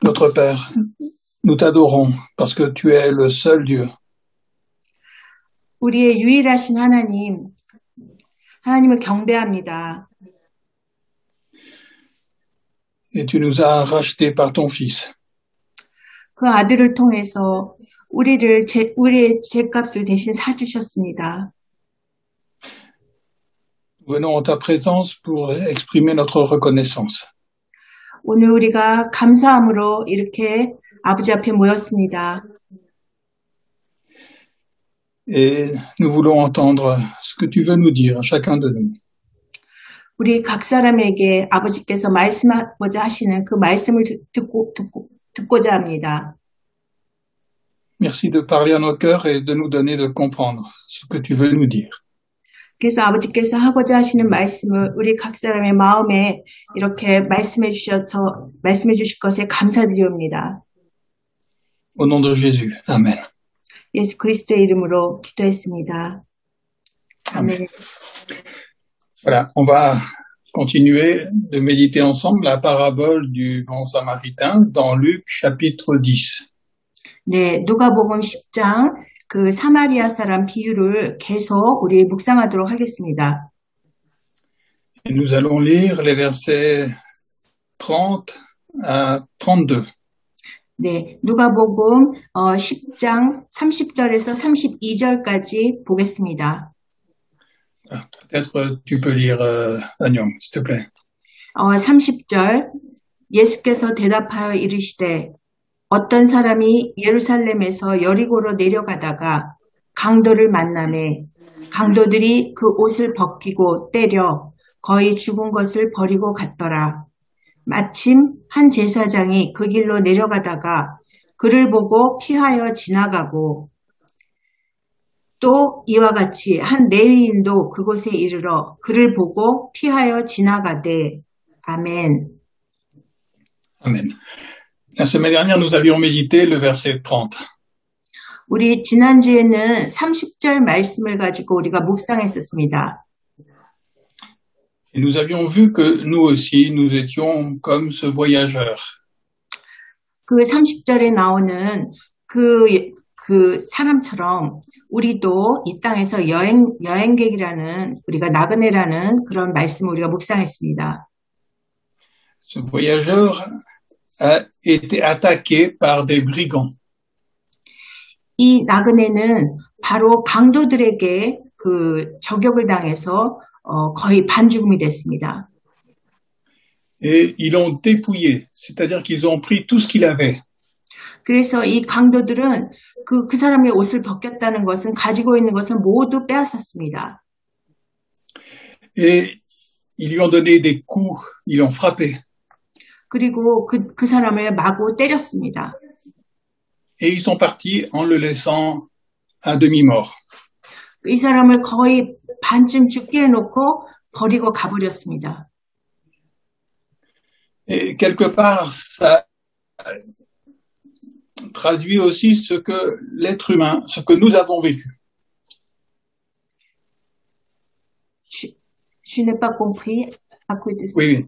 Notre Père, nous t'adorons parce que tu es le seul Dieu. 우리의 유일하신 하나님을 경배합니다. Et tu nous as rachetés par ton Fils. 그 아들을 통해서 우리의 죄값을 대신 사주셨습니다. Venons en ta présence pour exprimer notre reconnaissance. 오늘 우리가 감사함으로 이렇게 아버지 앞에 모였습니다. Et nous voulons entendre ce que tu veux nous dire à chacun de nous. 우리 각 사람에게 아버지께서 말씀하고자 하시는 그 말씀을 듣고자 합니다. Merci de parler à nos cœurs et de nous donner de comprendre ce que tu veux nous dire. 그래서 아버지께서 하고자 하시는 말씀을 우리 각 사람의 마음에 이렇게 말씀해 주실 것에 감사드립니다. Au nom de Jésus. Amen. 예수 그리스도의 이름으로 기도했습니다. 아멘. Voilà, on va continuer de méditer ensemble la parabole du bon samaritain dans Luc chapitre 10. 네, 누가복음 10장 그 사마리아 사람 비유를 계속 우리 묵상하도록 하겠습니다. Et nous allons lire les versets 30 à 32. 네, 누가복음 10장 30절에서 32절까지 보겠습니다. Peut-être tu peux lire Agnon, s'il te plaît. 30절 예수께서 대답하여 이르시되 어떤 사람이 예루살렘에서 여리고로 내려가다가 강도를 만나매 강도들이 그 옷을 벗기고 때려 거의 죽은 것을 버리고 갔더라. 마침 한 제사장이 그 길로 내려가다가 그를 보고 피하여 지나가고 또 이와 같이 한 레위인도 그곳에 이르러 그를 보고 피하여 지나가되 아멘. Amen. La semaine dernière, nous avions médité le verset 30. 우리 지난주에는 30절 말씀을 가지고 우리가 묵상했었습니다. Et nous avions vu que nous aussi, nous étions comme ce voyageur. 그 30절에 나오는 그 사람처럼 우리도 이 땅에서 여행객이라는 우리가 나그네라는 그런 말씀을 우리가 묵상했습니다. Ce voyageur a été attaqué par des brigands. 이 나그네는 바로 강도들에게 그 저격을 당해서 거의 반죽음이 됐습니다. Et ils l'ont dépouillé, c'est-à-dire qu'ils ont pris tout ce qu'il avait. 그래서 이 강도들은 그 사람의 옷을 벗겼다는 것은 가지고 있는 것을 모두 빼앗았습니다. Et ils lui ont donné des coups, ils l'ont frappé. 그리고 그 사람을 마구 때렸습니다. Et ils sont partis en le laissant à demi-mort. 이 사람을 거의 반쯤 죽게 해놓고 버리고 가버렸습니다. Et quelque part, ça traduit aussi ce que l'être humain, ce que nous avons vécu. Je n'ai pas compris à quoi de ça. Oui.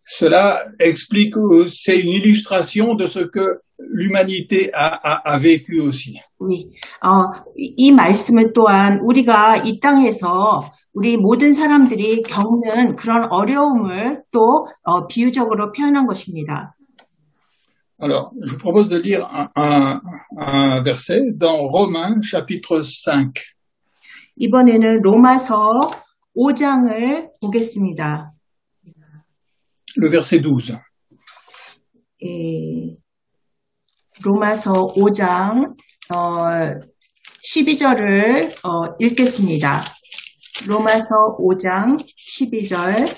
Cela explique, c'est une illustration de ce que l'humanité a vécu aussi. Oui. 이 말씀은 또한 우리가 이 땅에서 우리 모든 사람들이 겪는 그런 어려움을 또 비유적으로 표현한 것입니다. Alors, je vous propose de lire un verset dans Romains chapitre 5. 이번에는 로마서 5장을 보겠습니다. Le verset 12. 로마서 5장 12절을 읽겠습니다. 로마서 5장 12절.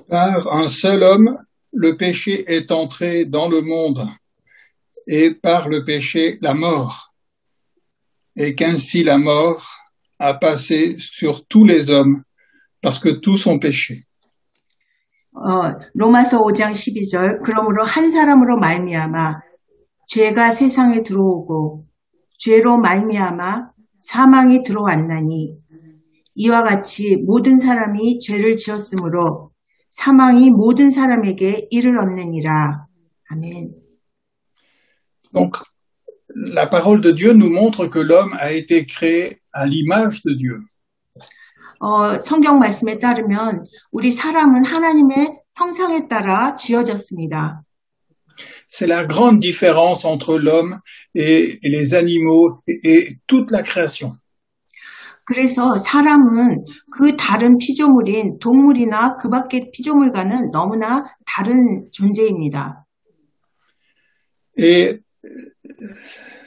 Par un seul homme, le péché est entré dans le monde, et par le péché, la mort. Et qu'ainsi la mort a passé sur tous les hommes, parce que tous ont péché. 로마서 5장 12절. 그러므로 한 사람으로 말미암아 죄가 세상에 들어오고 죄로 말미암아 사망이 들어왔나니 이와 같이 모든 사람이 죄를 지었으므로 사망이 모든 사람에게 이르렀느니라. 아멘. Donc, la parole de Dieu nous montre que l'homme a été créé à l'image de Dieu. 성경 말씀에 따르면 우리 사람은 하나님의 형상에 따라 지어졌습니다. C'est la grande différence entre l'homme et les animaux et toute la création. 그래서 사람은 그 다른 피조물인 동물이나 그 밖의 피조물과는 너무나 다른 존재입니다. Et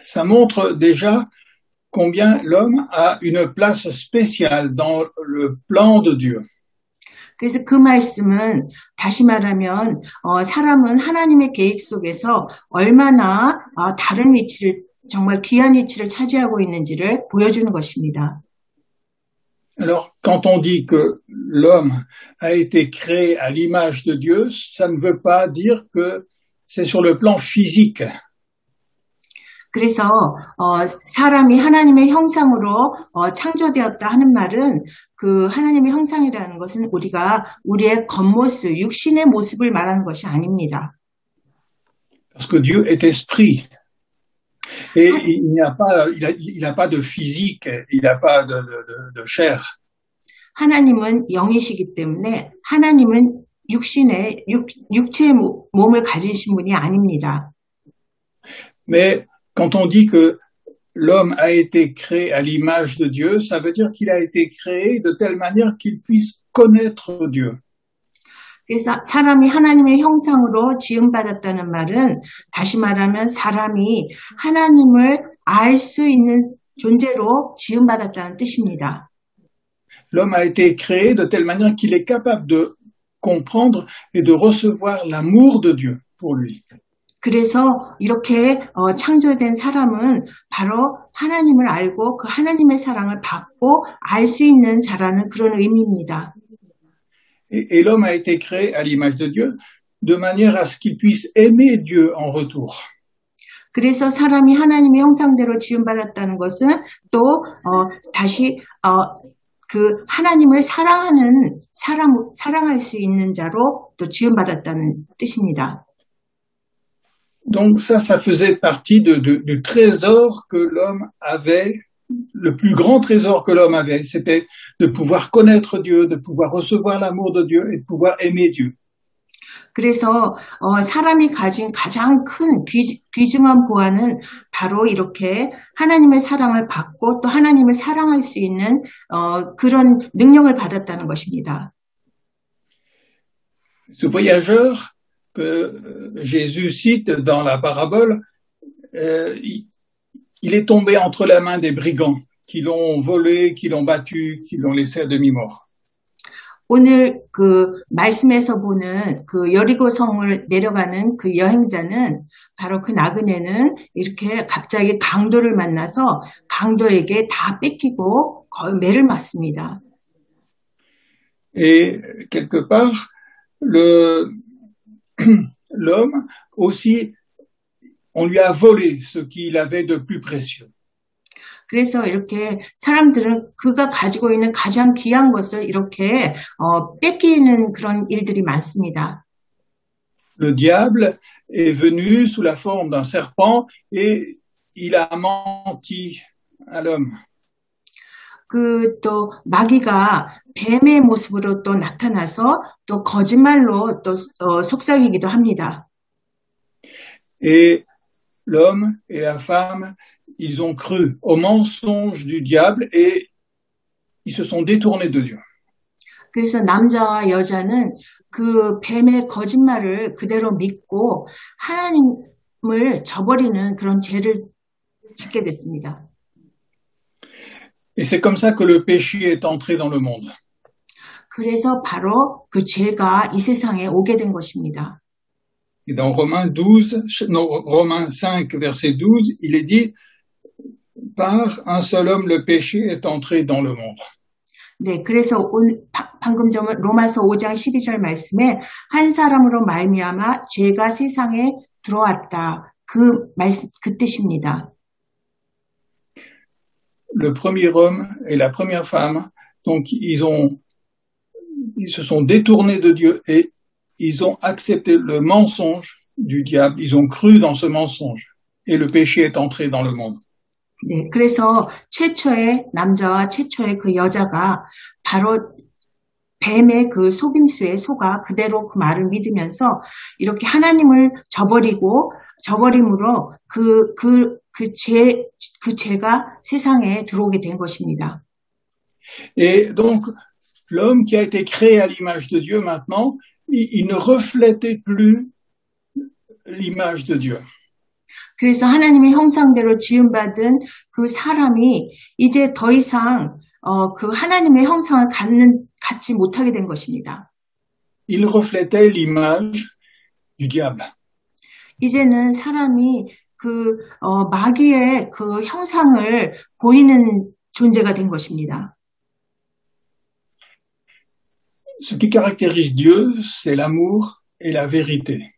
ça montre déjà combien l'homme a une place spéciale dans le plan de Dieu. 그래서 그 말씀은 다시 말하면 사람은 하나님의 계획 속에서 얼마나 다른 위치를 정말 귀한 위치를 차지하고 있는지를 보여주는 것입니다. Alors, quand on dit que l'homme a été créé à l'image de Dieu, ça ne veut pas dire que c'est sur le plan physique. 그래서 사람이 하나님의 형상으로 창조되었다 하는 말은 그 하나님의 형상이라는 것은 우리가 우리의 겉모습, 육신의 모습을 말하는 것이 아닙니다. Parce que Dieu est esprit. Et il n'a pas de physique, il n'a pas de chair. 하나님은 영이시기 때문에 하나님은 육체의 몸을 가지신 분이 아닙니다. Mais quand on dit que l'homme a été créé à l'image de Dieu, ça veut dire qu'il a été créé de telle manière qu'il puisse connaître Dieu. 그래서 사람이 하나님의 형상으로 지음받았다는 말은 다시 말하면 사람이 하나님을 알 수 있는 존재로 지음받았다는 뜻입니다. L'homme a été créé de telle manière qu'il est capable de comprendre et de recevoir l'amour de Dieu pour lui. 그래서 이렇게 창조된 사람은 바로 하나님을 알고 그 하나님의 사랑을 받고 알 수 있는 자라는 그런 의미입니다. Et l'homme a été créé à l'image de Dieu de manière à ce qu'il puisse aimer Dieu en retour. 그래서 사람이 하나님의 형상대로 지음받았다는 것은 또 다시 그 하나님을 사랑할 수 있는 자로 또 지음받았다는 뜻입니다. Donc ça faisait partie du trésor que l'homme avait. Le plus grand trésor que l'homme avait, c'était de pouvoir connaître Dieu, de pouvoir recevoir l'amour de Dieu et de pouvoir aimer Dieu. 그래서 사람이 가진 가장 큰 귀중한 보안은 바로 이렇게 하나님의 사랑을 받고 또 하나님을 사랑할 수 있는 그런 능력을 받았다는 것입니다. Ce voyageur que Jésus cite dans la parabole, il est tombé entre la main des brigands qui l'ont volé, qui l'ont battu, qui l'ont laissé à demi-mort. 오늘 그 말씀에서 보는 그 여리고 성을 내려가는 그 여행자는 바로 그 나그네는 이렇게 갑자기 강도를 만나서 강도에게 다 뺏기고 거의 매를 맞습니다. Et quelque part, l'homme aussi, on lui a volé ce qu'il avait de plus précieux. 그래서 이렇게 사람들은 그가 가지고 있는 가장 귀한 것을 이렇게 뺏기는 그런 일들이 많습니다. Le diable est venu sous la forme d'un serpent et il a menti à l'homme. 그 또 마귀가 뱀의 모습으로 또 나타나서 또 거짓말로 또 속삭이기도 합니다. Et l'homme et la femme, ils ont cru au mensonge du diable et ils se sont détournés de Dieu. 그래서 남자와 여자는 그 뱀의 거짓말을 그대로 믿고 하나님을 저버리는 그런 죄를 짓게 됐습니다. Et c'est comme ça que le péché est entré dans le monde. 그래서 바로 그 죄가 이 세상에 오게 된 것입니다. Et dans Romains 5, verset 12, il est dit, par un seul homme, le péché est entré dans le monde. 네, 그래서 방금 전 로마서 5장 12절 말씀에 한 사람으로 말미암아 죄가 세상에 들어왔다. 그 뜻입니다. Le premier homme et la première femme, donc ils ont ils se sont détournés de Dieu et ils ont accepté le mensonge du diable, ils ont cru dans ce mensonge et le péché est entré dans le monde. 네, 그래서 최초의 남자와 최초의 그 여자가 바로 뱀의 그 속임수에 속아 그대로 그 말을 믿으면서 이렇게 하나님을 저버림으로 그 죄가 세상에 들어오게 된 것입니다. Et donc, l'homme qui a été créé à l'image de Dieu maintenant, il ne reflétait plus l'image de Dieu. 그래서 하나님의 형상대로 지음받은 그 사람이 이제 더 이상 그 하나님의 형상을 갖지 못하게 된 것입니다. Il reflétait l'image du diable. 이제는 사람이 그 마귀의 그 형상을 보이는 존재가 된 것입니다. Ce qui caractérise Dieu, c'est l'amour et la vérité.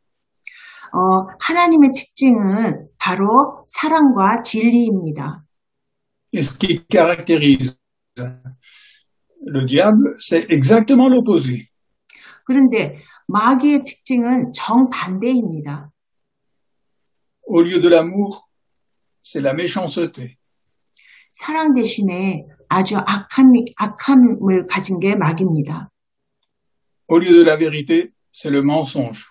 하나님의 특징은 바로 사랑과 진리입니다. Et ce qui caractérise le diable, c'est exactement l'opposé. 그런데 마귀의 특징은 정반대입니다. Au lieu de l'amour, c'est la méchanceté. 사랑 대신에 아주 악함을 가진 게 마귀입니다. Au lieu de la vérité, c'est le mensonge.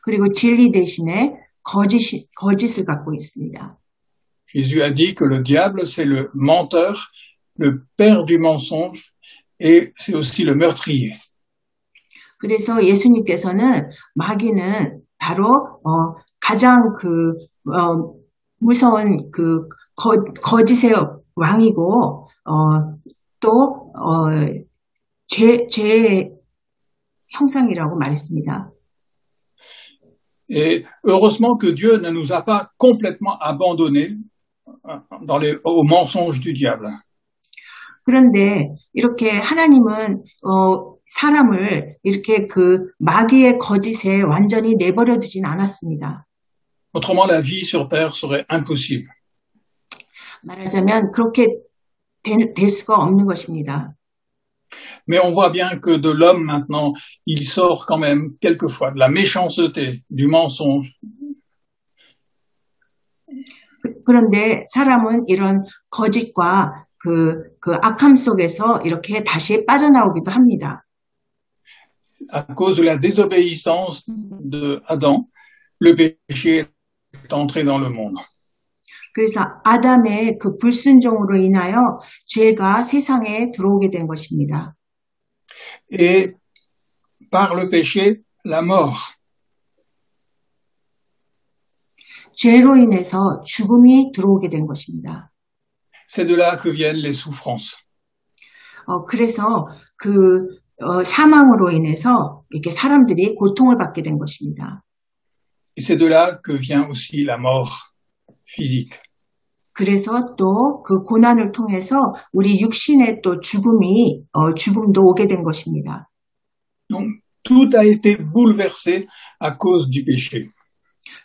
그리고 진리 대신에 거짓을 갖고 있습니다. Jésus a dit que le diable, c'est le menteur, le père du mensonge, et c'est aussi le meurtrier. 그래서 예수님께서는 마귀는 바로 가장 무서운 거짓의 왕이고 또 죄의 형상이라고 말했습니다. Et heureusement que Dieu ne nous a pas complètement abandonnés aux mensonges du diable. 그런데 이렇게 하나님은 사람을 이렇게 그 마귀의 거짓에 완전히 내버려 두진 않았습니다. Autrement, la vie sur terre serait impossible. 말하자면 그렇게 될 수가 없는 것입니다. Mais on voit bien que de l'homme maintenant, il sort quand même quelquefois de la méchanceté, du mensonge. 그런데 사람은 이런 거짓과 그 악함 속에서 이렇게 다시 빠져나오기도 합니다. À cause de la désobéissance de Adam, le péché est entré dans le monde. 그래서 아담의 그 불순종으로 인하여 죄가 세상에 들어오게 된 것입니다. Et par le péché, la mort. 죄로 인해서 죽음이 들어오게 된 것입니다. C'est de là que viennent les souffrances. 그래서 사망으로 인해서 이렇게 사람들이 고통을 받게 된 것입니다. Et c'est de là que vient aussi la mort physique. 그래서 또 그 고난을 통해서 우리 육신의 또 죽음도 오게 된 것입니다. Donc, tout a été bouleversé à cause du péché.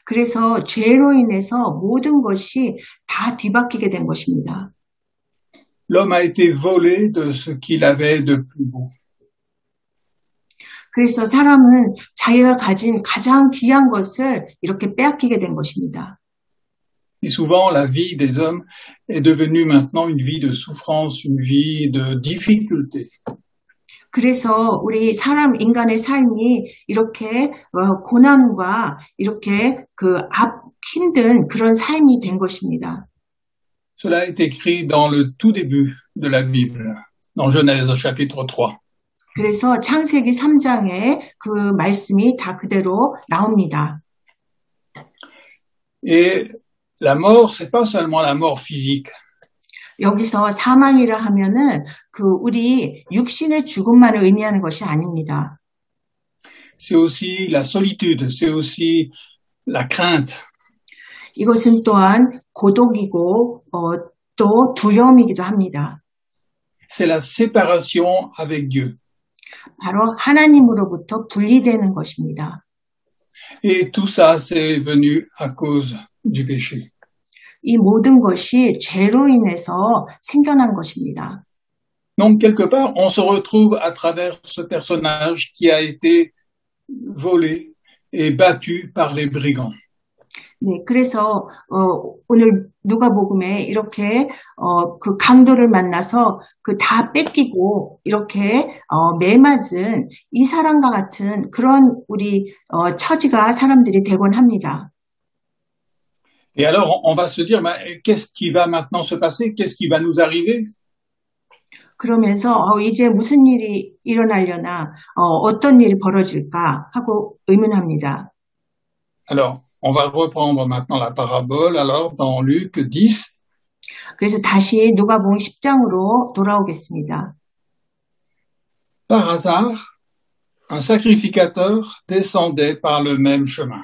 그래서 죄로 인해서 모든 것이 다 뒤바뀌게 된 것입니다. L'homme a été volé de ce qu'il avait de plus beau. 그래서 사람은 자기가 가진 가장 귀한 것을 이렇게 빼앗기게 된 것입니다. Et souvent, la vie des hommes est devenue maintenant une vie de souffrance, une vie de difficulté. 그래서 우리 인간의 삶이 이렇게 고난과 이렇게 힘든 그런 삶이 된 것입니다. Cela est écrit dans le tout début de la Bible, dans Genèse chapitre 3. 그래서 창세기 3장에 그 말씀이 다 그대로 나옵니다. Et la mort, c'est pas seulement la mort physique. 여기서 사망이라 하면은 우리 육신의 죽음만을 의미하는 것이 아닙니다. C'est aussi la solitude, c'est aussi la crainte. 이것은 또한 고독이고 또 두려움이기도 합니다. C'est la séparation avec Dieu. 바로 하나님으로부터 분리되는 것입니다. Et tout ça, c'est venu à cause du péché. 이 모든 것이 죄로 인해서 생겨난 것입니다. Donc, quelque part, on se retrouve à travers ce personnage qui a été volé et battu par les brigands. 네, 그래서 오늘 누가복음에 이렇게 그 강도를 만나서 그 다 뺏기고 이렇게 매맞은 이 사람과 같은 그런 우리 처지가 사람들이 되곤 합니다. Et alors, on va se dire, qu'est-ce qui va maintenant se passer? Qu'est-ce qui va nous arriver? 그러면서 이제 무슨 일이 일어나려나, 어떤 일이 벌어질까 하고 의문합니다. Alors, on va reprendre maintenant la parabole, alors, dans Luc 10. 그래서 다시 누가복음 10장으로 돌아오겠습니다. Par hasard, un sacrificateur descendait par le même chemin.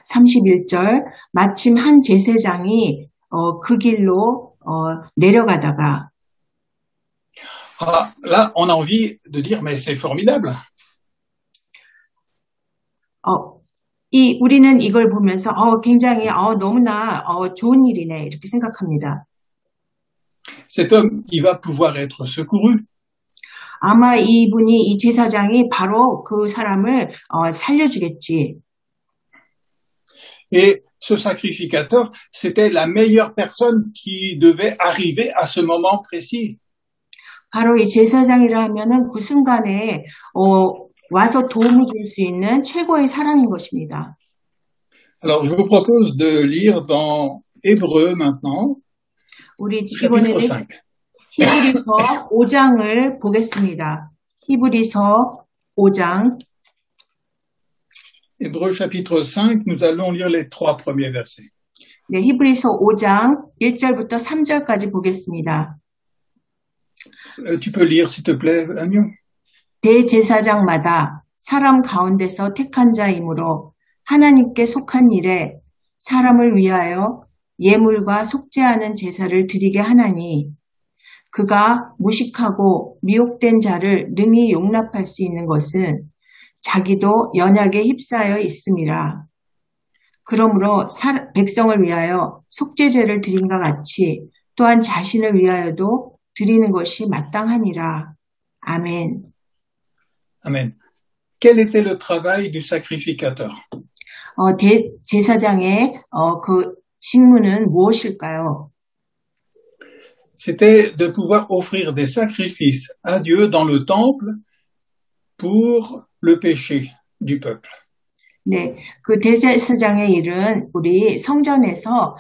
31절, 마침 한 제사장이 그 길로 내려가다가 Ah, là, on a envie de dire, mais c'est formidable. 우리는 이걸 보면서 굉장히 너무나 좋은 일이네 이렇게 생각합니다. Cet homme, il va pouvoir être secouru. 아마 이 제사장이 바로 그 사람을 살려주겠지. Et ce sacrificateur, c'était la meilleure personne qui devait arriver à ce moment précis. 바로 이 제사장이라 하면은 그 순간에 와서 도움을 줄 수 있는 최고의 사람인 것입니다. Alors, je vous propose de lire dans Hébreux maintenant, 우리 chapitre 이번에는 5. 히브리서 5장을 보겠습니다. 히브리서 5장. Hébreux chapitre 5, nous allons lire les 3 premiers versets. 네, 히브리서 5장 1절부터 3절까지 보겠습니다. Tu peux lire, s'il te plaît, Agnon? 대제사장마다 사람 가운데서 택한 자이므로 하나님께 속한 일에 사람을 위하여 예물과 속죄하는 제사를 드리게 하나니 그가 무식하고 미혹된 자를 능히 용납할 수 있는 것은 자기도 연약에 휩싸여 있음이라. 그러므로 백성을 위하여 속죄제를 드림과 같이 또한 자신을 위하여도 드리는 것이 마땅하니라. 아멘. Amen. Quel était le travail du sacrificateur? 제사장의 그 직무는 무엇일까요? C'était de pouvoir offrir des sacrifices à Dieu dans le temple pour le péché du peuple. 네, 그 대제사장의 일은 우리 성전에서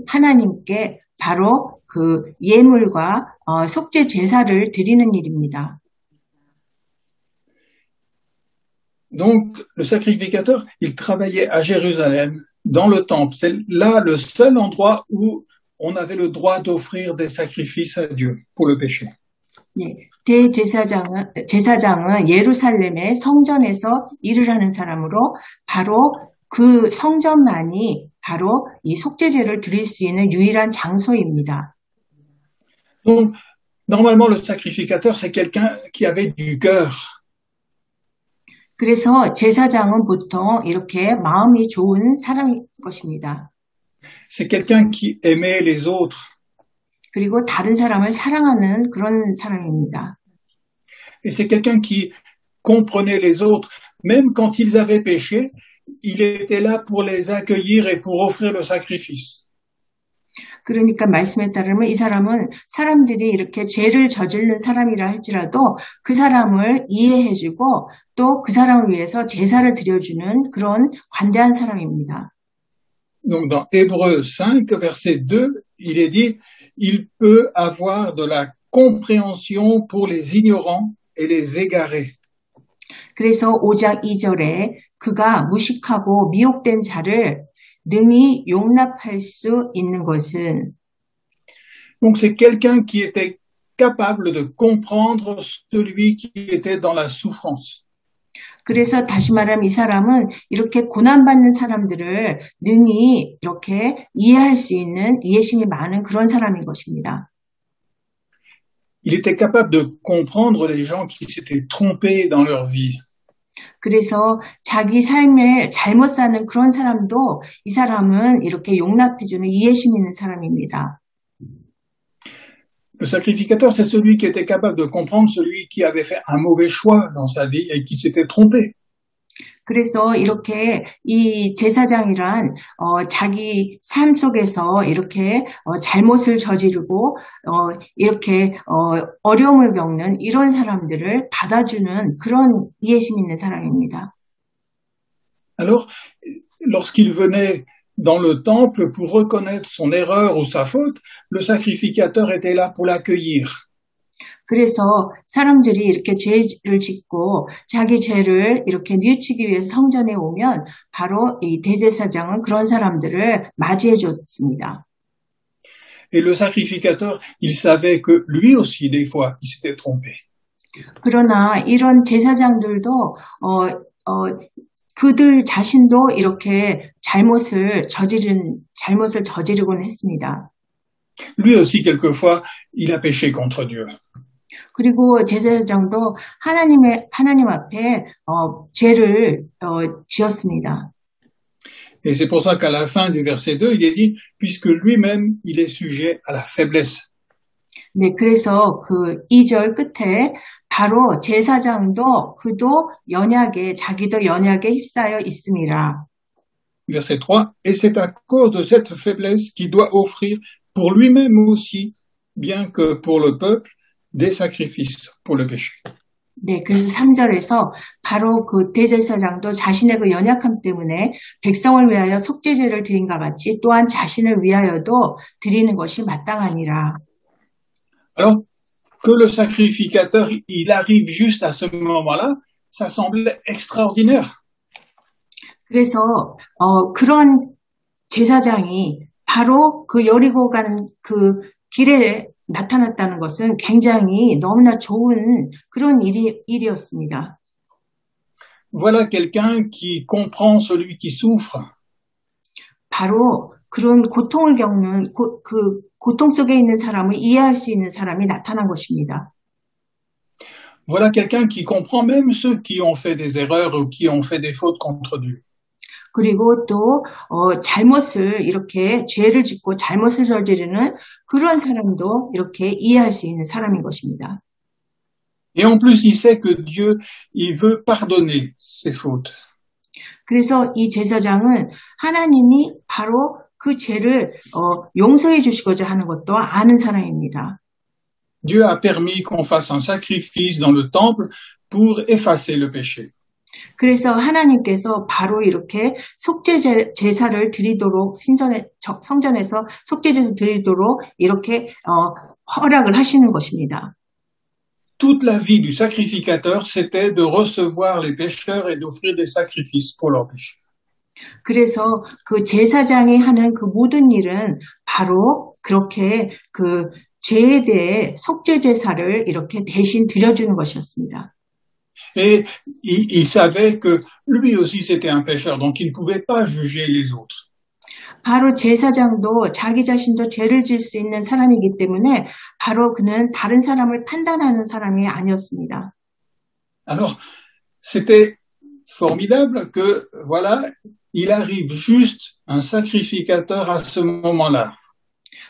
하나님께 바로 그 예물과 속죄 제사를 드리는 일입니다. Donc, le sacrificateur, il travaillait à Jérusalem, dans le temple. C'est là le seul endroit où on avait le droit d'offrir des sacrifices à Dieu pour le péché. 네, 제사장은 예루살렘의 성전에서 일을 하는 사람으로 바로 그 성전만이 바로 이 속죄제를 드릴 수 있는 유일한 장소입니다. Donc, normalement, le sacrificateur, c'est quelqu'un qui avait du cœur. 그래서 제사장은 보통 이렇게 마음이 좋은 사람일 것입니다. C'est quelqu'un qui aimait les autres. 그리고 다른 사람을 사랑하는 그런 사람입니다. Et c'est quelqu'un qui comprenait les autres. Même quand ils avaient péché, il était là pour les accueillir et pour offrir le sacrifice. 그러니까 말씀에 따르면 이 사람은 사람들이 이렇게 죄를 저지른 사람이라 할지라도 그 사람을 이해해주고 또 그 사람을 위해서 제사를 드려주는 그런 관대한 사람입니다. Donc dans Hébreux 5, verset 2, il est dit, il peut avoir de la compréhension pour les ignorants et les égarés. 그래서 5장 2절에 그가 무식하고 미혹된 자를 능히 용납할 수 있는 것은 Donc c'est quelqu'un qui était capable de comprendre celui qui était dans la souffrance. 그래서 다시 말하면 이 사람은 이렇게 고난받는 사람들을 능히 이렇게 이해할 수 있는 이해심이 많은 그런 사람인 것입니다. Il était capable de comprendre les gens qui s'étaient trompés dans leur vie. 그래서 자기 삶을 잘못 사는 그런 사람도 이 사람은 이렇게 용납해주는 이해심 있는 사람입니다. Le sacrificateur, c'est celui qui était capable de comprendre celui qui avait fait un mauvais choix dans sa vie et qui s'était trompé. 그래서 이렇게 이 제사장이란 자기 삶 속에서 이렇게 잘못을 저지르고 이렇게 어려움을 겪는 이런 사람들을 받아주는 그런 이해심 있는 사람입니다. Alors, lorsqu'il venait dans le temple pour reconnaître son erreur ou sa faute, le sacrificateur était là pour l'accueillir. 그래서 사람들이 이렇게 죄를 짓고 자기 죄를 이렇게 뉘우치기 위해서 성전에 오면 바로 이 대제사장은 그런 사람들을 맞이해 줬습니다. Et le sacrificateur, il savait que lui aussi, des fois, il s'était trompé. 그러나 이런 제사장들도 그들 자신도 이렇게 잘못을 저지르곤 했습니다. Lui aussi, quelquefois, il a péché contre Dieu. 그리고 제사장도 하나님 앞에 죄를 지었습니다. Et c'est pour ça qu'à la fin du verset 2, il est dit, puisque lui-même, il est sujet à la faiblesse. 네, 그래서 그 2절 끝에 바로 제사장도 그도 자기도 연약에 휩싸여 있음이라. Verset 3, et c'est à cause de cette faiblesse qu'il doit offrir pour lui-même aussi, bien que pour le peuple, des sacrifices pour le péché. 네, 그래서 3절에서 바로 그 대제사장도 자신의 그 연약함 때문에 백성을 위하여 속죄제를 드린과 같이 또한 자신을 위하여도 드리는 것이 마땅하니라. Alors, que le sacrificateur, il arrive juste à ce moment-là, ça semblait extraordinaire. 그래서 그런 제사장이 바로 그 여리고 가는 그 길에 나타났다는 것은 굉장히 너무나 좋은 그런 일이었습니다. Voilà quelqu'un qui comprend celui qui souffre. 바로 그런 고통을 겪는 그 고통 속에 있는 사람을 이해할 수 있는 사람이 나타난 것입니다. Voilà quelqu'un qui comprend même ceux qui ont fait des erreurs ou qui ont fait des fautes contre Dieu. 그리고 또 잘못을 이렇게 죄를 짓고 잘못을 저지르는 그런 사람도 이렇게 이해할 수 있는 사람인 것입니다. Et en plus, il sait que Dieu, il veut pardonner ses fautes. 그래서 이 제사장은 하나님이 바로 그 죄를 용서해 주시고자 하는 것도 아는 사람입니다. Dieu a permis qu'on fasse un sacrifice dans le temple pour effacer le péché. 그래서 하나님께서 바로 이렇게 속죄 제사를 드리도록 성전에서 속죄제를 드리도록 이렇게 허락을 하시는 것입니다. Toute la vie du sacrificateur, c'était de recevoir les pécheurs et d'offrir des sacrifices pour leurs péchés. 그래서 그 제사장이 하는 그 모든 일은 바로 그렇게 그 죄에 대해 속죄 제사를 이렇게 대신 드려주는 것이었습니다. Et il savait que lui aussi c'était un pécheur, donc il ne pouvait pas juger les autres. 바로 제사장도 자기 자신도 죄를 지을 수 있는 사람이기 때문에 바로 그는 다른 사람을 판단하는 사람이 아니었습니다. Alors, c'était formidable que, voilà, il arrive juste un sacrificateur à ce moment-là.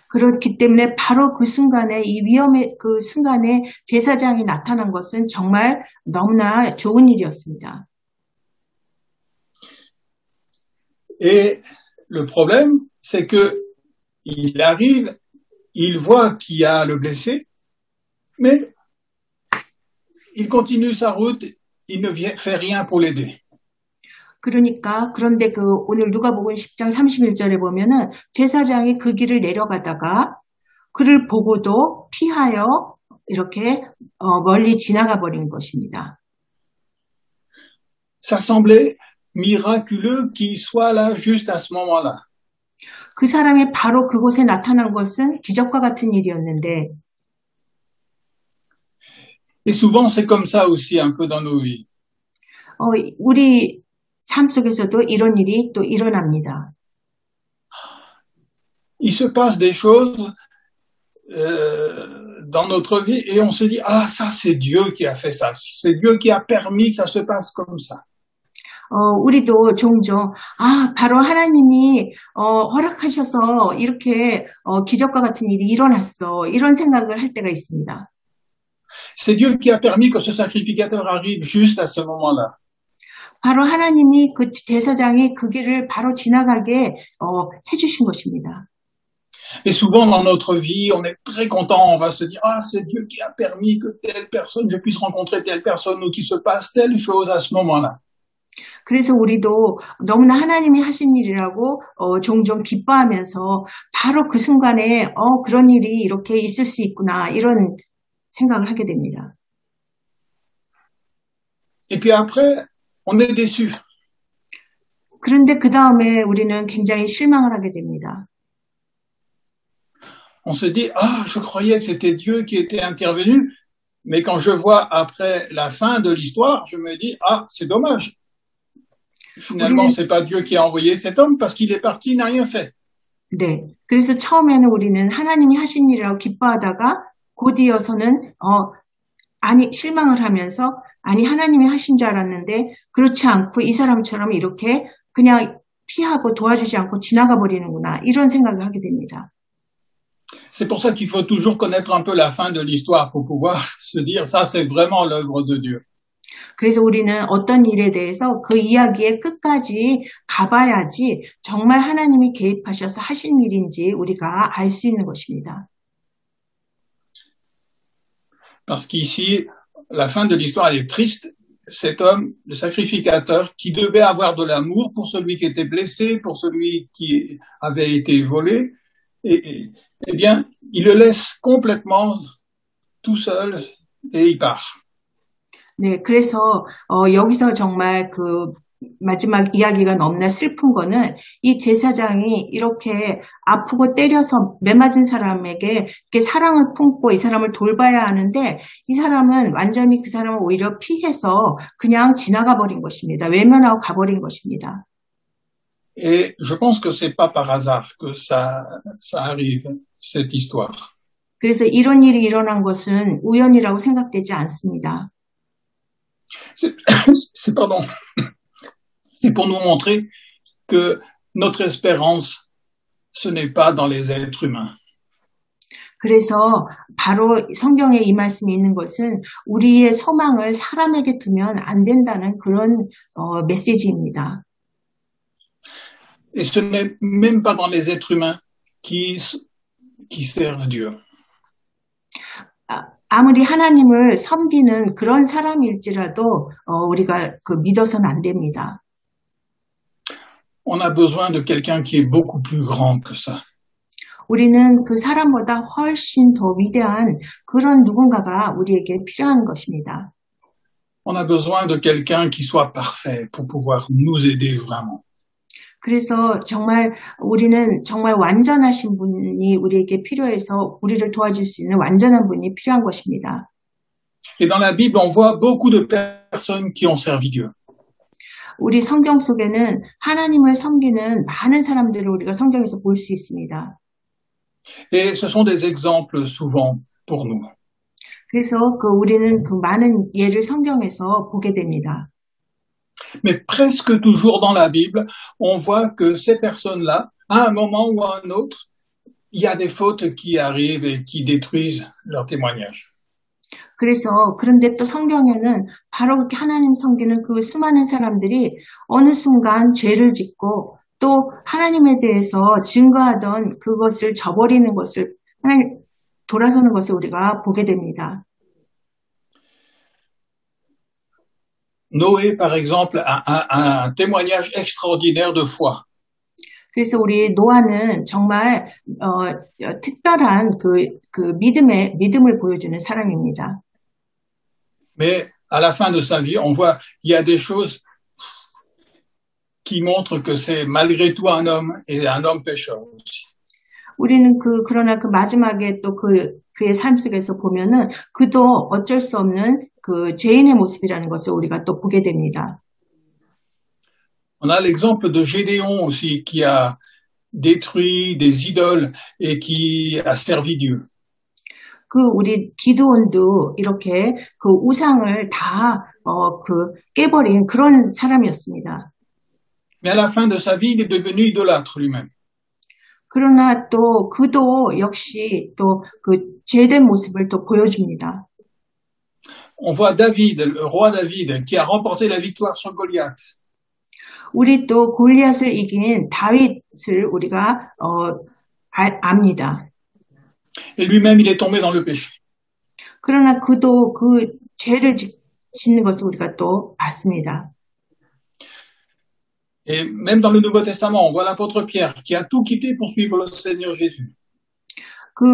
그렇기 때문에 바로 그 순간에 그 순간에 제사장이 나타난 것은 정말 너무나 좋은 일이었습니다. Et le problème, c'est que il arrive, il voit qu'il y a le blessé, mais il continue sa route, il ne fait rien pour l'aider. 그런데 오늘 누가복음 10장 31절에 보면은 제사장이 그 길을 내려가다가 그를 보고도 피하여 이렇게 멀리 지나가 버린 것입니다. Ça semblait miraculeux qu'il soit là juste à ce moment-là. 그 사람이 바로 그곳에 나타난 것은 기적과 같은 일이었는데 Et souvent c'est comme ça aussi un peu dans nos vies. 우리 삶 속에서도 이런 일이 또 일어납니다. Il se passe des choses dans notre vie et on se dit ah ça c'est Dieu qui a fait ça, c'est Dieu qui a permis que ça se passe comme ça. 우리도 종종, 바로 하나님이, 허락하셔서 이렇게, 기적과 같은 일이 일어났어. 이런 생각을 할 때가 있습니다. C'est Dieu qui a permis que ce sacrificateur arrive juste à ce moment-là. 바로 하나님이 그 제사장이 그 길을 바로 지나가게, 해주신 것입니다. Et souvent dans notre vie, on est très content, on va se dire, c'est Dieu qui a permis que telle personne, je puisse rencontrer telle personne ou qu'il se passe telle chose à ce moment-là. 그래서 우리도 너무나 하나님이 하신 일이라고 종종 기뻐하면서 바로 그 순간에 그런 일이 이렇게 있을 수 있구나 이런 생각을 하게 됩니다. Et puis après, on est déçu. 그런데 그 다음에 우리는 굉장히 실망을 하게 됩니다. On se dit, je croyais que c'était Dieu qui était intervenu, mais quand je vois après la fin de l'histoire, je me dis, c'est dommage. Finalement, c'est pas Dieu qui a envoyé cet homme parce qu'il est parti, il n'a rien fait. 네. 그래서 처음에는 우리는 하나님이 하신 일이라고 기뻐하다가 곧이어서는 실망을 하면서 하나님이 하신 줄 알았는데 그렇지 않고 이 사람처럼 이렇게 그냥 피하고 도와주지 않고 지나가 버리는구나. 이런 생각을 하게 됩니다. C'est pour ça qu'il faut toujours connaître un peu la fin de l'histoire pour pouvoir se dire ça c'est vraiment l'œuvre de Dieu. 그래서 우리는 어떤 일에 대해서 그 이야기의 끝까지 가봐야지 정말 하나님이 개입하셔서 하신 일인지 우리가 알 수 있는 것입니다. Parce qu'ici, la fin de l'histoire elle est triste. Cet homme, le sacrificateur, qui devait avoir de l'amour pour celui qui était blessé, pour celui qui avait été volé, eh bien, il le laisse complètement tout seul et il part. 네, 그래서 여기서 정말 그 마지막 이야기가 너무나 슬픈 거는 이 제사장이 이렇게 아프고 때려서 매맞은 사람에게 이렇게 사랑을 품고 이 사람을 돌봐야 하는데 이 사람은 완전히 그 사람을 오히려 피해서 그냥 지나가 버린 것입니다. 외면하고 가버린 것입니다. Et je pense que c'est pas par hasard que ça arrive, cette histoire. 그래서 이런 일이 일어난 것은 우연이라고 생각되지 않습니다. C'est pardon. C'est pour nous montrer que notre espérance, ce n'est pas dans les êtres humains. 그래서 바로 성경에 이 말씀이 있는 것은 우리의 소망을 사람에게 두면 안 된다는 그런 메시지입니다. Et ce n'est même pas dans les êtres humains qui servent Dieu. 아무리 하나님을 섬기는 그런 사람일지라도 우리가 믿어서는 안 됩니다. On a besoin de quelqu'un qui est beaucoup plus grand que ça. 우리는 그 사람보다 훨씬 더 위대한 그런 누군가가 우리에게 필요한 것입니다. On a besoin de quelqu'un qui soit parfait pour pouvoir nous aider vraiment. 그래서 정말 우리는 정말 완전하신 분이 우리에게 필요해서 우리를 도와줄 수 있는 완전한 분이 필요한 것입니다. Et dans la Bible, on voit beaucoup de personnes qui ont servi Dieu. 우리 성경 속에는 하나님을 섬기는 많은 사람들을 우리가 성경에서 볼 수 있습니다. Et ce sont des exemples souvent pour nous. 그래서 우리는 그 많은 예를 성경에서 보게 됩니다. Mais presque toujours dans la Bible, on voit que ces personnes-là, à un moment ou à un autre, il y a des fautes qui arrivent et qui détruisent leur témoignage. 그런데 또 성경에는 바로 그렇게 하나님 섬기는 그 수많은 사람들이 어느 순간 죄를 짓고 또 하나님에 대해서 증거하던 그것을 저버리는 것을 하나님 돌아서는 것을 우리가 보게 됩니다. Noé, par exemple, a un témoignage extraordinaire de foi. 그래서 우리 노아는 정말 특별한 그 믿음을 보여주는 사람입니다. Mais à la fin de sa vie, on voit il y a des choses qui montrent que c'est malgré tout un homme et un homme pécheur aussi. 우리는 그러나 그 마지막에 또 그의 삶 속에서 보면은 그도 어쩔 수 없는 그 죄인의 모습이라는 것을 우리가 또 보게 됩니다. On a l'exemple de Gédéon aussi qui a détruit des idoles et qui a servi Dieu. 우리 기드온도 이렇게 그 우상을 다, 깨버린 그런 사람이었습니다. Mais à la fin de sa vie, il est devenu idolâtre lui-même. 그러나 또 그도 역시 또 그 죄된 모습을 또 보여줍니다. On voit David, le roi David, qui a remporté la victoire sur Goliath. 우리 또 골리앗을 이긴 다윗을 우리가 압니다. Et lui-même, il est tombé dans le péché. 그러나 그도 그 죄를 짓는 것을 우리가 또 봤습니다. Et même dans le Nouveau Testament, on voit l'apôtre Pierre qui a tout quitté pour suivre le Seigneur Jésus.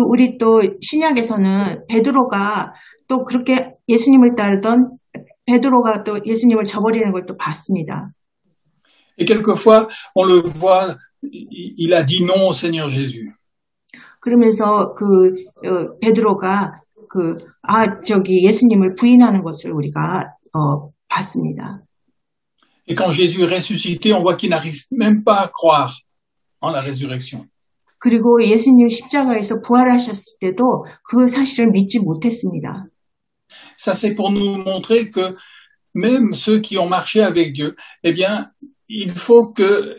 우리 또 신약에서는 베드로가 또 그렇게 예수님을 따르던 베드로가 또 예수님을 저버리는 걸 또 봤습니다. Et quelquefois, on le voit, il a dit non au Seigneur Jésus. 그러면서 베드로가 예수님을 부인하는 것을 우리가 봤습니다. Et quand Jésus est ressuscité, on voit qu'il n'arrive même pas à croire en la résurrection. 그리고 예수님 십자가에서 부활하셨을 때도 그 사실을 믿지 못했습니다. Ça, c'est pour nous montrer que même ceux qui ont marché avec Dieu, eh bien, il faut que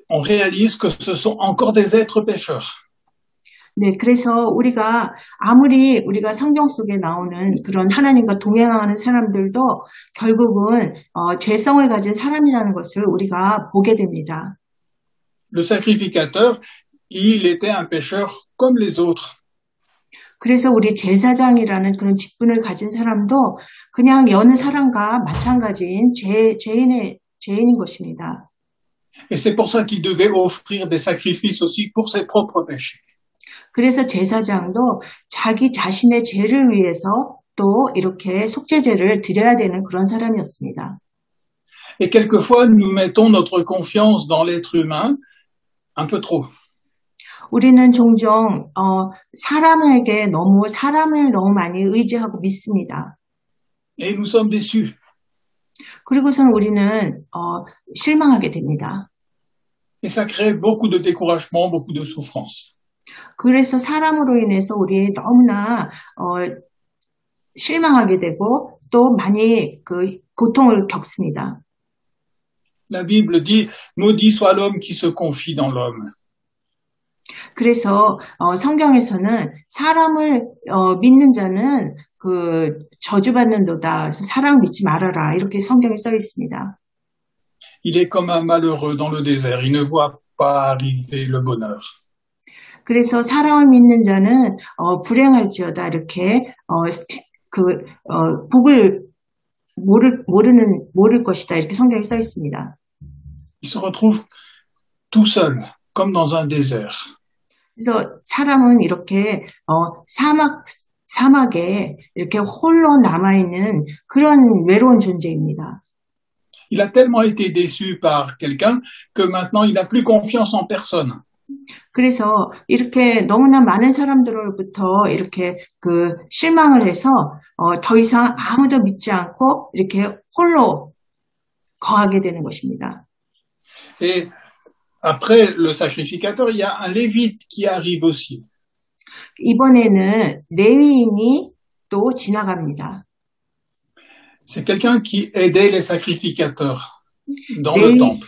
on réalise que ce sont encore des êtres pécheurs. 네, 그래서 아무리 우리가 성경 속에 나오는 그런 하나님과 동행하는 사람들도 결국은 죄성을 가진 사람이라는 것을 우리가 보게 됩니다. Le sacrificateur, il était un pécheur comme les autres. 그래서 우리 제사장이라는 그런 직분을 가진 사람도 그냥 여느 사람과 마찬가지인 죄인인 것입니다. Et c'est pour ça qu'il devait offrir des sacrifices aussi pour ses propres péchés. 그래서 제사장도 자기 자신의 죄를 위해서 또 이렇게 속죄제를 드려야 되는 그런 사람이었습니다. Et quelquefois, nous mettons notre confiance dans l'être humain un peu trop. 우리는 종종 사람을 너무 많이 의지하고 믿습니다. Et nous sommes déçus. 그리고선 우리는 실망하게 됩니다. Et ça crée beaucoup de découragement, beaucoup de souffrance. 그래서 사람으로 인해서 우리 너무나 실망하게 되고 또 많이 그 고통을 겪습니다. La Bible dit, maudit soit l'homme qui se confie dans l'homme. 그래서 성경에서는 사람을 믿는 자는 그 저주받는도다. 그래서 사람을 믿지 말아라. 이렇게 성경에 써 있습니다. Il est comme un malheureux dans le désert. Il ne voit pas arriver le bonheur. 그래서 사람을 믿는 자는 불행할지어다. 이렇게 복을 모를 것이다. 이렇게 성경에 써 있습니다. Il se retrouve tout seul, comme dans un désert. 그래서 사람은 이렇게 사막에 이렇게 홀로 남아있는 그런 외로운 존재입니다. Il a tellement été déçu par quelqu'un que maintenant il n'a plus confiance en personne. 그래서 이렇게 너무나 많은 사람들로부터 이렇게 실망을 해서 더 이상 아무도 믿지 않고 이렇게 홀로 거하게 되는 것입니다. Et après le sacrificateur, il y a un lévite qui arrive aussi. 이번에는 레위인이 또 지나갑니다. C'est quelqu'un qui aidait les sacrificateurs dans le temple.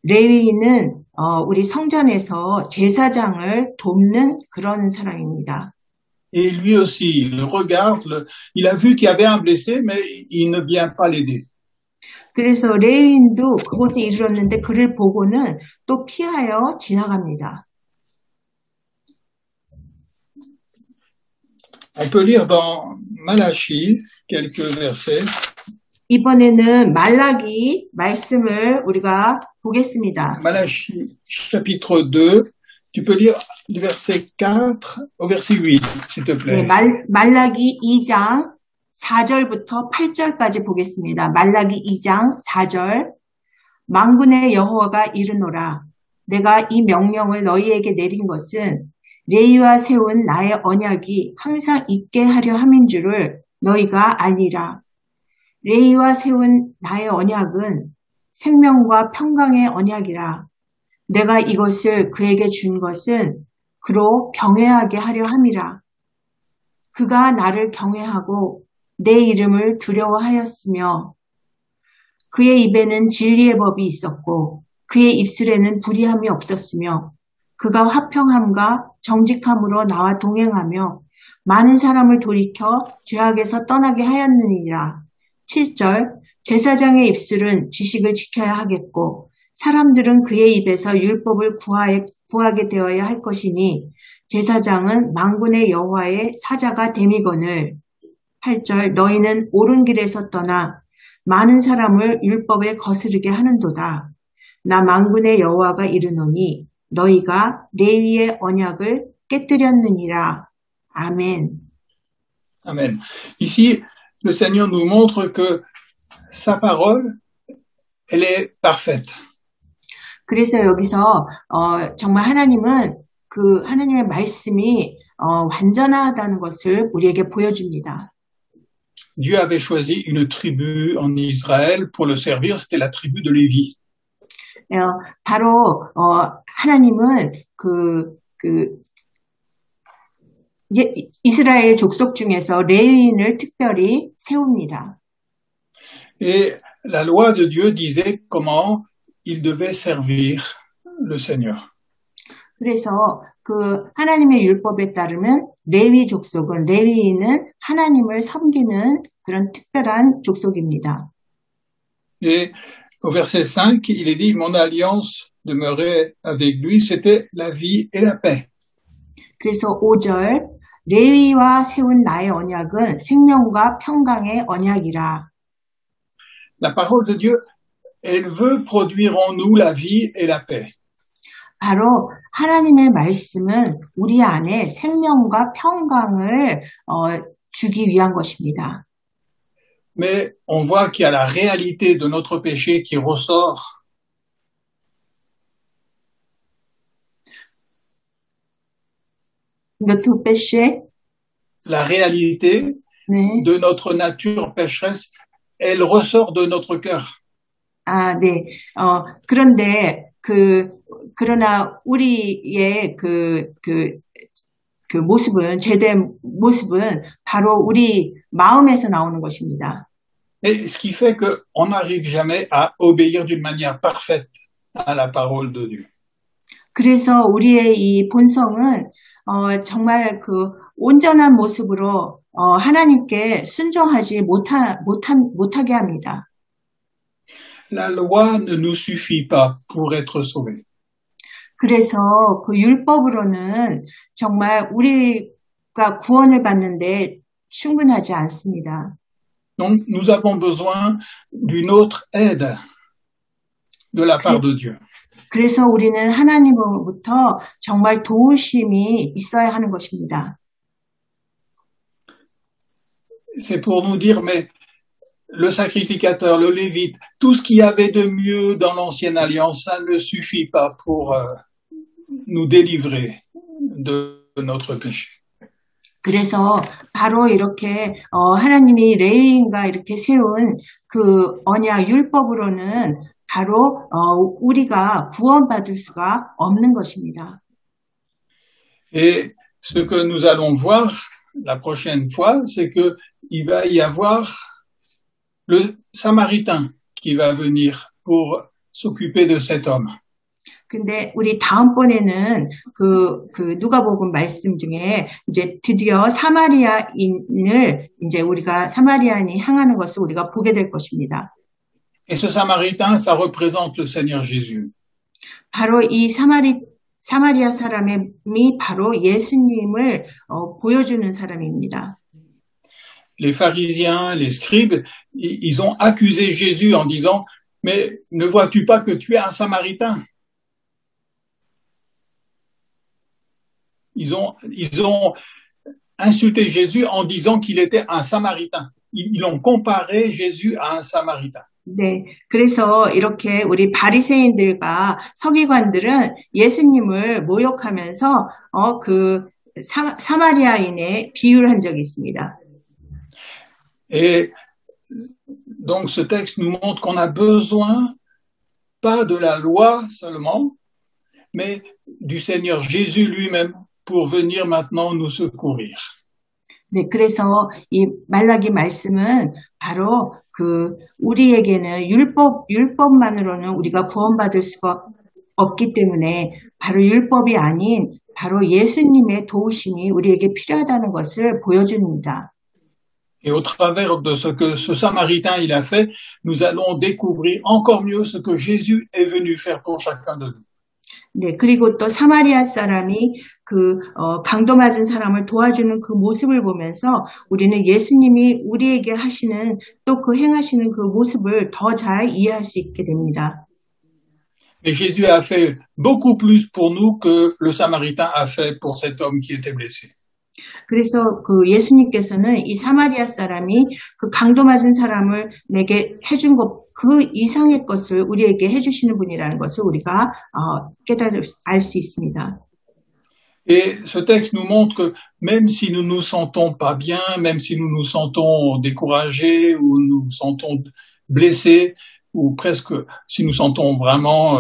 레위인은 우리 성전에서 제사장을 돕는 그런 사람입니다. Et lui aussi, il regarde, il a vu qu'il y avait un blessé, mais il ne vient pas l'aider. 그래서 레위인도 그곳에 이르렀는데 그를 보고는 또 피하여 지나갑니다. On peut lire dans Malachie quelques versets. 이번에는 말라기 말씀을 우리가 보겠습니다. Malachie chapitre 2, tu peux lire du verset 4 au verset 8, s'il te plaît. 네, 말라기 2장 4절부터 8절까지 보겠습니다. 말라기 2장 4절. 만군의 여호와가 이르노라. 내가 이 명령을 너희에게 내린 것은 레위와 세운 나의 언약이 항상 있게 하려 함인 줄을 너희가 알리라. 레위와 세운 나의 언약은 생명과 평강의 언약이라. 내가 이것을 그에게 준 것은 그로 경외하게 하려 함이라. 그가 나를 경외하고 내 이름을 두려워하였으며 그의 입에는 진리의 법이 있었고 그의 입술에는 불의함이 없었으며 그가 화평함과 정직함으로 나와 동행하며 많은 사람을 돌이켜 죄악에서 떠나게 하였느니라. 7절 제사장의 입술은 지식을 지켜야 하겠고 사람들은 그의 입에서 율법을 구하게 되어야 할 것이니 제사장은 만군의 여호와의 사자가 됨이거늘. 8절 너희는 옳은 길에서 떠나 많은 사람을 율법에 거스르게 하는도다. 나 만군의 여호와가 이르노니 너희가 레위의 언약을 깨뜨렸느니라. 아멘. Amen. Ici, le Seigneur nous montre que sa parole, elle est parfaite. 그래서 여기서 정말 하나님은 그 하나님의 말씀이 완전하다는 것을 우리에게 보여줍니다. Dieu avait choisi une tribu en Israël pour le servir, c'était la tribu de Lévi. 바로 하나님은 이스라엘 족속 중에서 레위인을 특별히 세웁니다. Et la loi de Dieu disait comment il devait servir le Seigneur. 그래서 그 하나님의 율법에 따르면 레위 족속은 레위인은 하나님을 섬기는 그런 특별한 족속입니다. Et au verset 5, il est dit, mon alliance demeurait avec lui, c'était la vie et la paix. 그래서 5절, 레위와 세운 나의 언약은 생명과 평강의 언약이라. La parole de Dieu, elle veut produire en nous la vie et la paix. 바로 하나님의 말씀은 우리 안에 생명과 평강을 주기 위한 것입니다. Mais on voit qu'il y a la réalité de notre péché qui ressort. Notre péché, La réalité 네. de notre nature pécheresse, elle ressort de notre cœur. 아, 네. 그런데 그러나 우리의 그 모습은 제된 모습은 바로 우리 마음에서 나오는 것입니다. Et ce qui fait qu'on n'arrive jamais à obéir d'une manière parfaite à la parole de Dieu. 그래서 우리의 이 본성은 정말 그 온전한 모습으로 하나님께 순종하지 못하게 합니다. La loi ne nous suffit pas pour être sauvés. 그래서 그 율법으로는 정말 우리가 구원을 받는데 충분하지 않습니다. Donc, nous avons besoin d'une autre aide de la part de Dieu. 그래서 우리는 하나님으로부터 정말 도우심이 있어야 하는 것입니다. C'est pour nous dire, mais le sacrificateur, le lévite, tout ce qu'il y avait de mieux dans l'ancienne alliance, ça ne suffit pas pour nous délivrer de notre péché. 그래서 바로 이렇게 하나님이 레위인과 이렇게 세운 그 언약 율법으로는 바로 우리가 구원받을 수가 없는 것입니다. Et ce que nous allons voir la prochaine fois, c'est que il va y avoir le Samaritain qui va venir pour s'occuper de cet homme. 근데 우리 다음번에는 그 누가복음 말씀 중에 이제 드디어 사마리아인을 이제 우리가 사마리아인이 향하는 것을 우리가 보게 될 것입니다. Et ce Samaritain, ça représente le Seigneur Jésus. 바로 이 사마리아 사람이 바로 예수님을 보여주는 사람입니다. Les pharisiens, les scribes, ils ont accusé Jésus en disant, mais ne vois-tu pas que tu es un Samaritain? Ils ont insulté Jésus en disant qu'il était un Samaritain. Ils ont comparé Jésus à un Samaritain. 네, 그래서 이렇게 우리 바리새인들과 서기관들은 예수님을 모욕하면서 사마리아인에 비유를 한 적이 있습니다. Et donc ce texte nous montre qu'on a besoin pas de la loi seulement, mais du Seigneur Jésus lui-même pour venir maintenant nous secourir. 네, 그래서 이 말라기 말씀은 바로 우리에게는 율법만으로는 우리가 구원받을 수가 없기 때문에 바로 율법이 아닌 바로 예수님의 도우심이 우리에게 필요하다는 것을 보여줍니다. Et au travers de ce que ce Samaritain il a fait, nous allons découvrir encore mieux ce que Jésus est venu faire pour chacun de nous. 네, 그리고 또 사마리아 사람이 강도 맞은 사람을 도와주는 그 모습을 보면서 우리는 예수님이 우리에게 하시는 또 행하시는 그 모습을 더 잘 이해할 수 있게 됩니다. Mais Jésus a fait beaucoup plus pour nous que le Samaritain a fait pour cet homme qui était blessé. 그래서 예수님께서는 이 사마리아 사람이 강도 맞은 사람을 내게 해준 그 이상의 것을 우리에게 해주시는 분이라는 것을 우리가 알 수 있습니다. Et ce texte nous montre que même si nous nous sentons pas bien, même si nous nous sentons découragés ou nous nous sentons blessés ou presque si nous sentons vraiment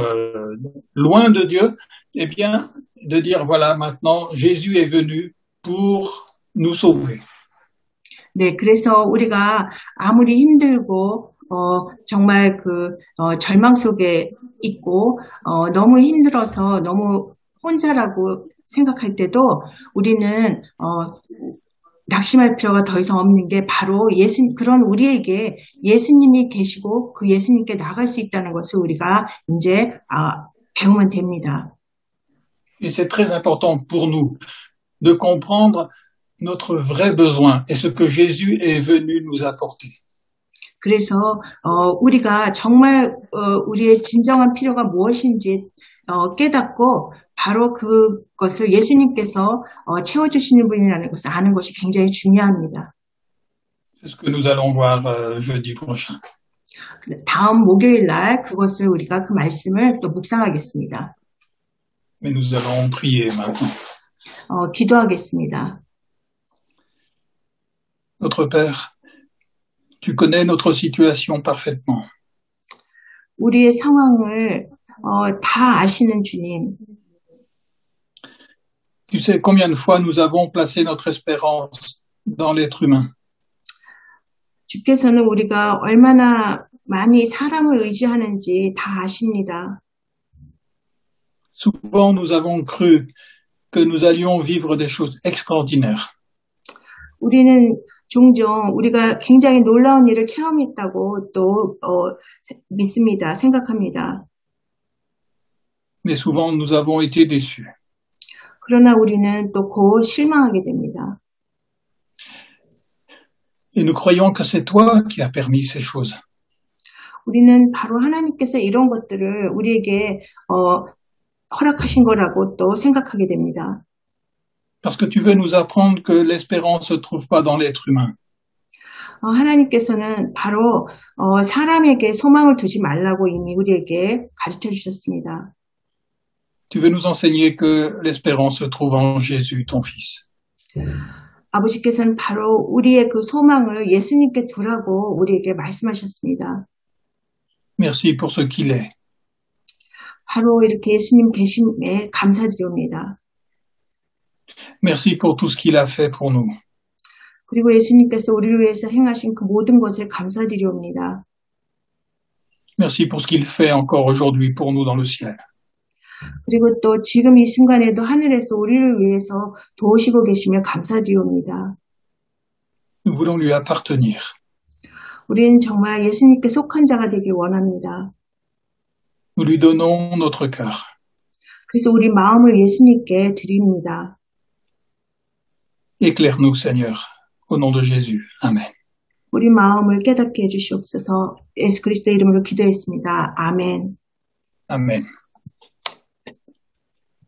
loin de Dieu, eh bien de dire voilà maintenant Jésus est venu pour nous sauver. 네, 그래서 우리가 아무리 힘들고 정말 절망 속에 있고 너무 힘들어서 너무 혼자라고 생각할 때도 우리는 낙심할 필요가 더 이상 없는 게 바로 그런 우리에게 예수님이 계시고 그 예수님께 나갈 수 있다는 것을 우리가 이제 배우면 됩니다. Et c'est très important pour nous de comprendre notre vrai besoin et ce que Jésus est venu nous apporter. 그래서 우리가 정말 우리의 진정한 필요가 무엇인지 깨닫고 바로 그것을 예수님께서 채워주시는 분이라는 것을 아는 것이 굉장히 중요합니다. C'est ce que nous allons voir jeudi prochain. 다음 목요일 날 그것을 우리가 그 말씀을 또 묵상하겠습니다. Mais nous allons prier maintenant. 기도하겠습니다. Notre Père, tu connais notre situation parfaitement. 우리의 상황을 다 아시는 주님. Tu sais combien de fois nous avons placé notre espérance dans l'être humain. 주께서는 우리가 얼마나 많이 사람을 의지하는지 다 아십니다. Souvent nous avons cru que nous allions vivre des choses extraordinaires. 우리는 종종 우리가 굉장히 놀라운 일을 체험했다고 또 믿습니다. 생각합니다. Mais souvent nous avons été déçus. 그러나 우리는 또 곧 실망하게 됩니다. Et nous croyons que c'est toi qui as permis ces choses. 우리는 바로 하나님께서 이런 것들을 우리에게 허락하신 거라고 또 생각하게 됩니다. Parce que tu veux nous apprendre que l'espérance ne se trouve pas dans l'être humain. 하나님께서는 바로 사람에게 소망을 두지 말라고 이미 우리에게 가르쳐 주셨습니다. Tu veux nous enseigner que l'espérance se trouve en Jésus, ton Fils. 아버지께서는 바로 우리의 그 소망을 예수님께 두라고 우리에게 말씀하셨습니다. Merci pour ce qu'il est. 바로 이렇게 예수님 계심에 감사드립니다. Merci pour tout ce qu'il a fait pour nous. 그리고 예수님께서 우리를 위해서 행하신 그 모든 것을 감사드립니다. Merci pour ce qu'il fait encore aujourd'hui pour nous dans le ciel. 그리고 또 지금 이 순간에도 하늘에서 우리를 위해서 도우시고 계시며 감사드립니다. Nous voulons lui appartenir. 우리는 정말 예수님께 속한 자가 되길 원합니다. Nous lui donnons notre cœur. 그래서 우리 마음을 예수님께 드립니다. Éclaire-nous, Seigneur, au nom de Jésus. Amen. 우리 마음을 깨닫게 해주시옵소서. 예수 그리스도 이름으로 기도했습니다. 아멘. Amen.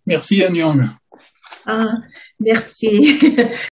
Merci, Agnon. Merci.